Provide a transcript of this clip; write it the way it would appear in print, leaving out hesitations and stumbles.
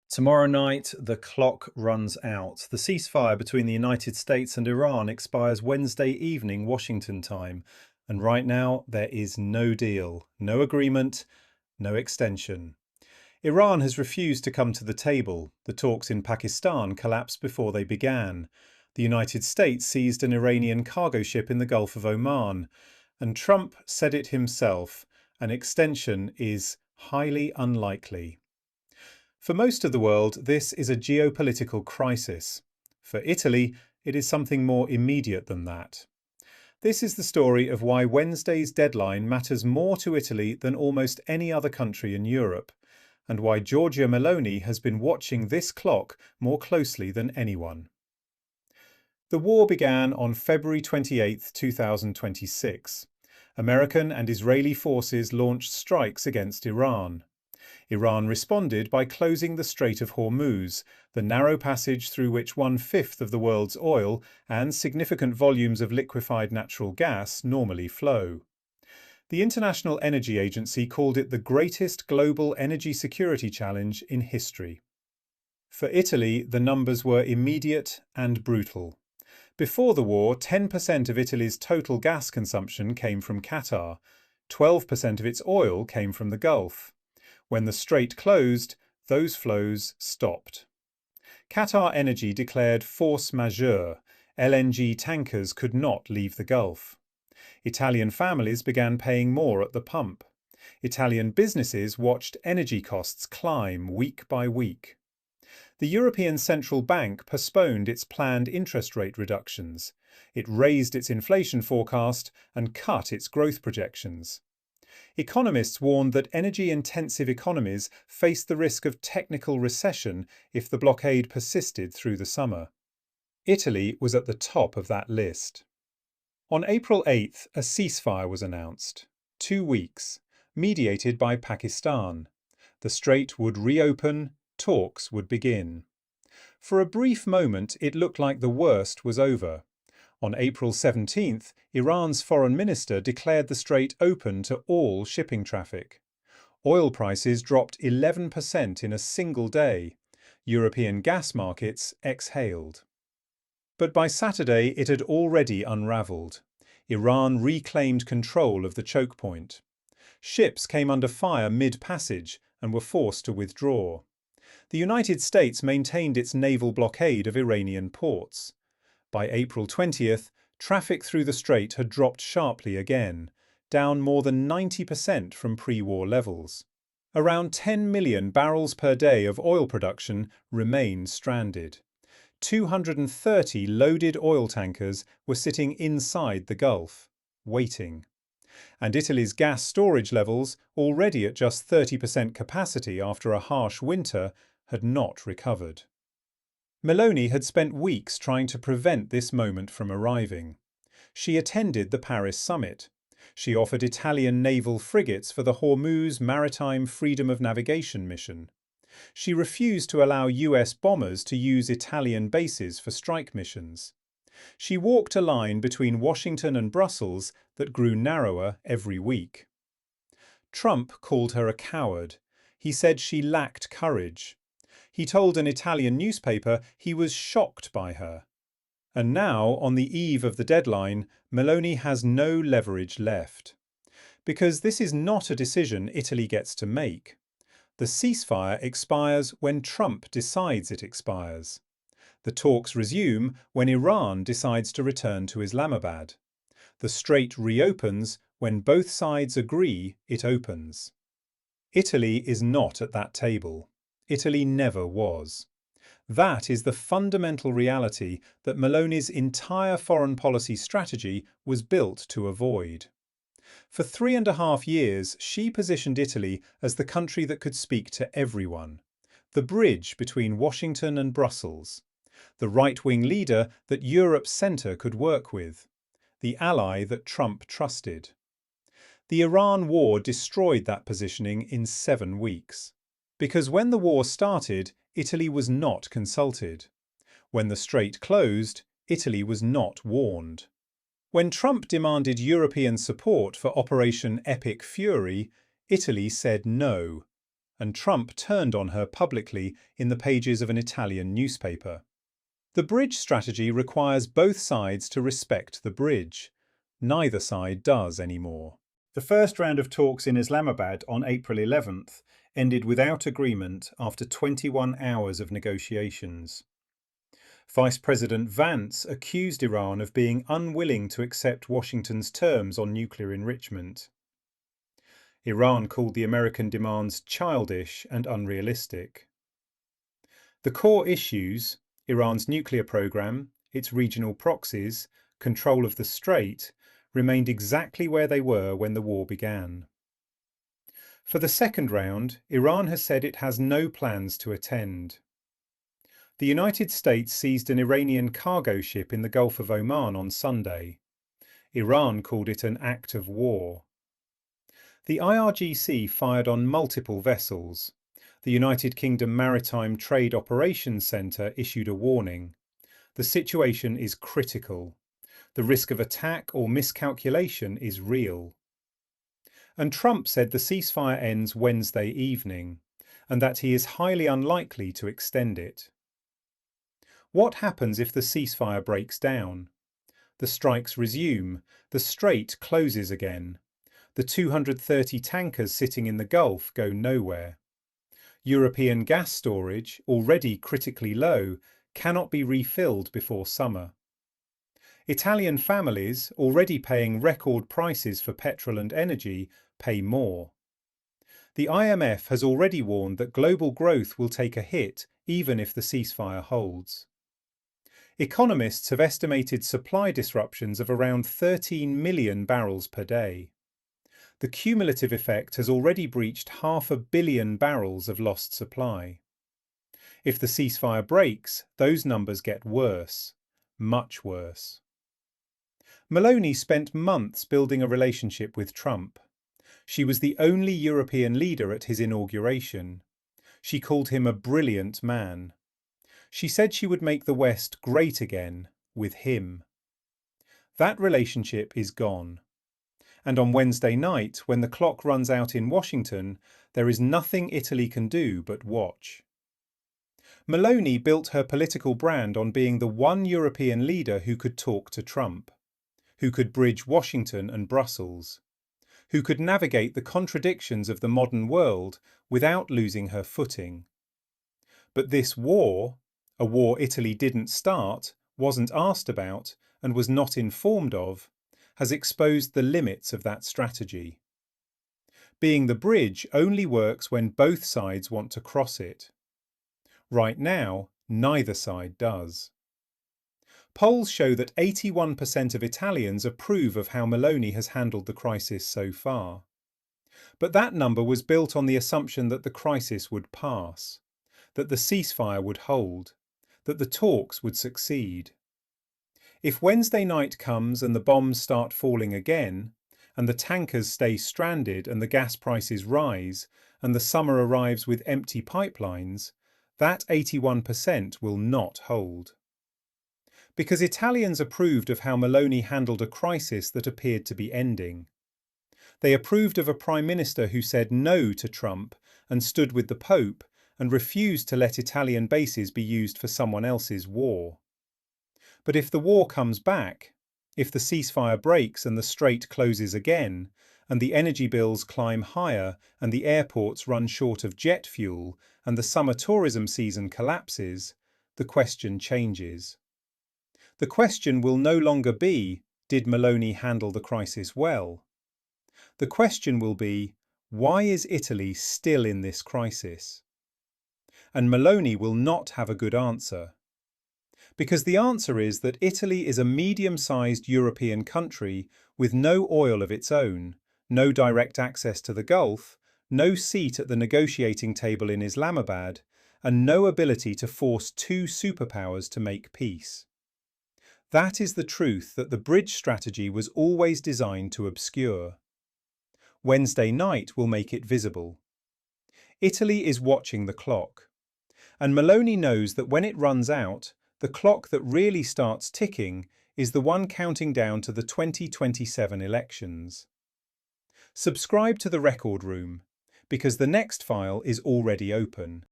Tomorrow night, the clock runs out. The ceasefire between the United States and Iran expires Wednesday evening, Washington time. And right now, there is no deal, no agreement, no extension. Iran has refused to come to the table. The talks in Pakistan collapsed before they began. The United States seized an Iranian cargo ship in the Gulf of Oman. And Trump said it himself, an extension is highly unlikely. For most of the world, this is a geopolitical crisis. For Italy, it is something more immediate than that. This is the story of why Wednesday's deadline matters more to Italy than almost any other country in Europe, and why Giorgia Meloni has been watching this clock more closely than anyone. The war began on February 28, 2026. American and Israeli forces launched strikes against Iran. Iran responded by closing the Strait of Hormuz, the narrow passage through which 1/5 of the world's oil and significant volumes of liquefied natural gas normally flow. The International Energy Agency called it the greatest global energy security challenge in history. For Italy, the numbers were immediate and brutal. Before the war, 10% of Italy's total gas consumption came from Qatar. 12% of its oil came from the Gulf. When the strait closed, those flows stopped. Qatar Energy declared force majeure. LNG tankers could not leave the Gulf. Italian families began paying more at the pump. Italian businesses watched energy costs climb week by week. The European Central Bank postponed its planned interest rate reductions. It raised its inflation forecast and cut its growth projections. Economists warned that energy-intensive economies faced the risk of technical recession if the blockade persisted through the summer. Italy was at the top of that list. On April 8th, a ceasefire was announced. 2 weeks, mediated by Pakistan. The strait would reopen, talks would begin. For a brief moment, it looked like the worst was over. On April 17th, Iran's foreign minister declared the strait open to all shipping traffic. Oil prices dropped 11% in a single day. European gas markets exhaled. But by Saturday, it had already unravelled. Iran reclaimed control of the choke point. Ships came under fire mid-passage and were forced to withdraw. The United States maintained its naval blockade of Iranian ports. By April 20th, traffic through the strait had dropped sharply again, down more than 90% from pre-war levels. Around 10 million barrels per day of oil production remained stranded. 230 loaded oil tankers were sitting inside the Gulf, waiting. And Italy's gas storage levels, already at just 30% capacity after a harsh winter, had not recovered. Meloni had spent weeks trying to prevent this moment from arriving. She attended the Paris summit. She offered Italian naval frigates for the Hormuz Maritime Freedom of Navigation mission. She refused to allow US bombers to use Italian bases for strike missions. She walked a line between Washington and Brussels that grew narrower every week. Trump called her a coward. He said she lacked courage. He told an Italian newspaper he was shocked by her. And now, on the eve of the deadline, Meloni has no leverage left. Because this is not a decision Italy gets to make. The ceasefire expires when Trump decides it expires. The talks resume when Iran decides to return to Islamabad. The strait reopens when both sides agree it opens. Italy is not at that table. Italy never was. That is the fundamental reality that Meloni's entire foreign policy strategy was built to avoid. For 3.5 years, she positioned Italy as the country that could speak to everyone, the bridge between Washington and Brussels, the right-wing leader that Europe's centre could work with, the ally that Trump trusted. The Iran war destroyed that positioning in 7 weeks. Because when the war started, Italy was not consulted. When the strait closed, Italy was not warned. When Trump demanded European support for Operation Epic Fury, Italy said no. and Trump turned on her publicly in the pages of an Italian newspaper. The bridge strategy requires both sides to respect the bridge. Neither side does anymore. The first round of talks in Islamabad on April 11th ended without agreement after 21 hours of negotiations. Vice President Vance accused Iran of being unwilling to accept Washington's terms on nuclear enrichment. Iran called the American demands childish and unrealistic. The core issues, Iran's nuclear program, its regional proxies, control of the strait, remained exactly where they were when the war began. For the second round, Iran has said it has no plans to attend. The United States seized an Iranian cargo ship in the Gulf of Oman on Sunday. Iran called it an act of war. The IRGC fired on multiple vessels. The United Kingdom Maritime Trade Operations Centre issued a warning. The situation is critical. The risk of attack or miscalculation is real. And Trump said the ceasefire ends Wednesday evening, and that he is highly unlikely to extend it. What happens if the ceasefire breaks down? The strikes resume, the strait closes again. The 230 tankers sitting in the Gulf go nowhere. European gas storage, already critically low, cannot be refilled before summer. Italian families, already paying record prices for petrol and energy, pay more. The IMF has already warned that global growth will take a hit even if the ceasefire holds. Economists have estimated supply disruptions of around 13 million barrels per day. The cumulative effect has already breached 500 million barrels of lost supply. If the ceasefire breaks, those numbers get worse, much worse. Meloni spent months building a relationship with Trump. She was the only European leader at his inauguration. She called him a brilliant man. She said she would make the West great again with him. That relationship is gone. And on Wednesday night, when the clock runs out in Washington, there is nothing Italy can do but watch. Meloni built her political brand on being the one European leader who could talk to Trump, who could bridge Washington and Brussels, who could navigate the contradictions of the modern world without losing her footing. But this war, a war Italy didn't start, wasn't asked about, and was not informed of, has exposed the limits of that strategy. Being the bridge only works when both sides want to cross it. Right now, neither side does. Polls show that 81% of Italians approve of how Meloni has handled the crisis so far. But that number was built on the assumption that the crisis would pass, that the ceasefire would hold, that the talks would succeed. If Wednesday night comes and the bombs start falling again, and the tankers stay stranded and the gas prices rise, and the summer arrives with empty pipelines, that 81% will not hold. Because Italians approved of how Meloni handled a crisis that appeared to be ending. They approved of a Prime Minister who said no to Trump and stood with the Pope and refused to let Italian bases be used for someone else's war. But if the war comes back, if the ceasefire breaks and the strait closes again, and the energy bills climb higher and the airports run short of jet fuel and the summer tourism season collapses, the question changes. The question will no longer be, did Meloni handle the crisis well? The question will be, why is Italy still in this crisis? And Meloni will not have a good answer. Because the answer is that Italy is a medium-sized European country with no oil of its own, no direct access to the Gulf, no seat at the negotiating table in Islamabad, and no ability to force two superpowers to make peace. That is the truth that the bridge strategy was always designed to obscure. Wednesday night will make it visible. Italy is watching the clock. And Meloni knows that when it runs out, the clock that really starts ticking is the one counting down to the 2027 elections. Subscribe to the Record Room. because the next file is already open.